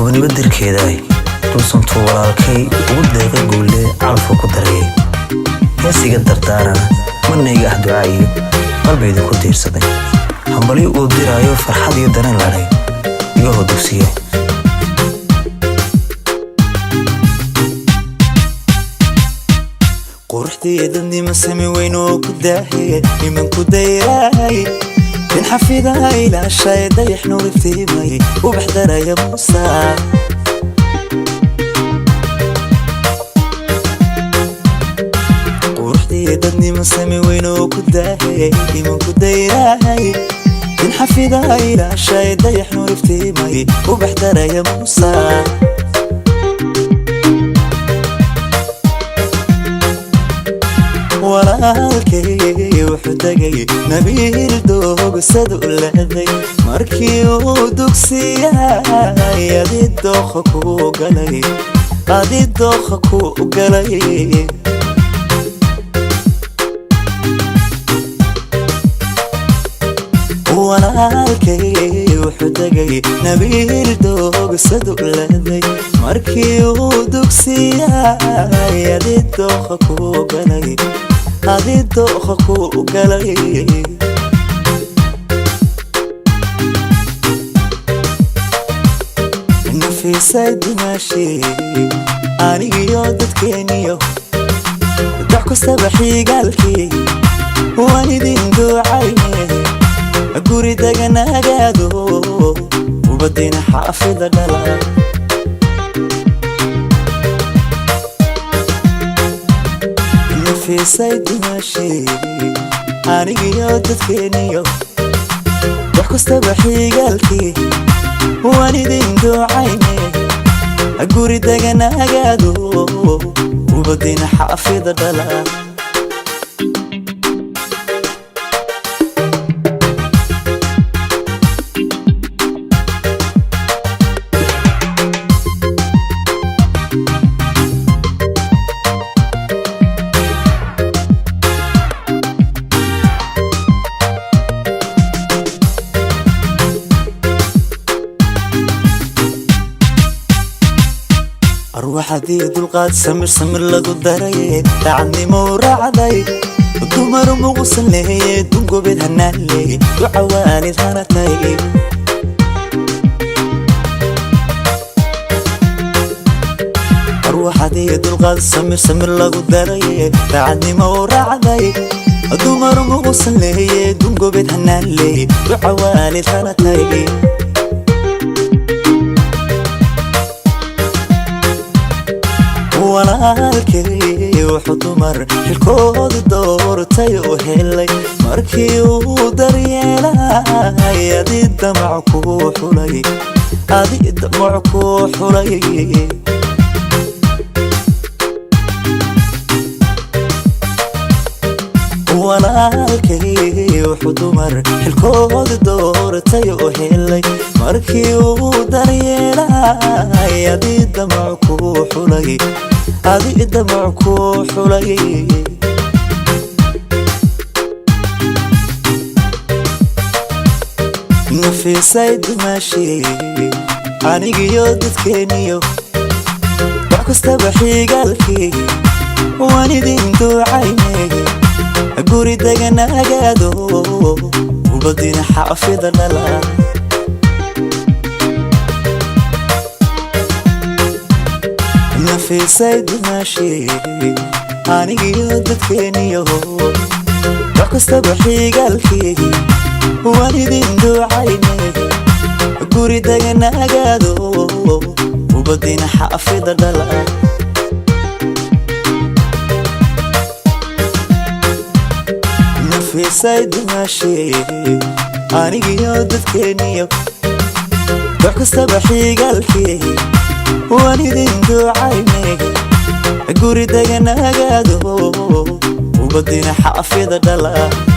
gobonimo dirkeedaay dulsantuu walaalkay ugu deeqay guulle calafka ku darayay heesiga dardaarana marnayga ah ducaayo qalbayda ku diirsaday hambali uu diraayo farxad iyo dareen lahay iga hodugsiye quruxdeedani ma sami weyn oo ku daahay iman ku dayray in xafida ila shay dayax nuur iftiimay u baxdaraya musa quruxdeedani ma sami weyn oo ku daahay iman ku dayray in xafida ila shay dayax nuur iftiimay u baxdaraya musa walaalkay wuxuu tagay nabiil doogsad u leeday markii uu dugsiyay adii dooqa ku galay walaalkay wuxuu tagay nabiil doogsad u leeday markii uu dugsiyay adii dooqa ku galay هذه الدوخة وقلي في سيد ماشي أنا يودت كينيو ضحكو استبحي قالكي واني دين دو عيني أقوري دقنا قادو وبدينا حافظ دلال في سيد ماشي أنا يودت كينيو ضحكو استبحي قالكي واني دين دو عيني أقوري دقنا قادو وبدينا حافظ دلال أروح هذه القاد سمر لقو الدري تعني مورعدي الدمر مغسل لي دنقو بيدهنا لي وعوالي ثانتي أروح هذه القاد سمر لقو الدري تعني مورعدي الدمر مغسل لي دنقو بيدهنا لي وعوالي ثانتي walaalkay wuxuu dumar xilkood doortay oo helay markii uu daryeelay adii damac ku xulay walaalkay wuxuu dumar xilkood doortay oo helay markii uu daryeelay adii damac ku xulay هذه الدمع كحولي في سيد ماشي أنا يودت كينيو ضحكو استبحي قالكي واني دين دو عيني أقوري دقنا قادو وبدينا حافظ دلال في سيد ماشي أنا يودت كينيو ضحكو استبحي قالكي واني دين دو عيني أقوري دقنا قادو وبدينا حافظ دلال في سيد ماشي أنا يودت كينيو ضحكو استبحي قالكي واني دين دو عيني أقوري دقنا قادو وبدينا حافظ دلال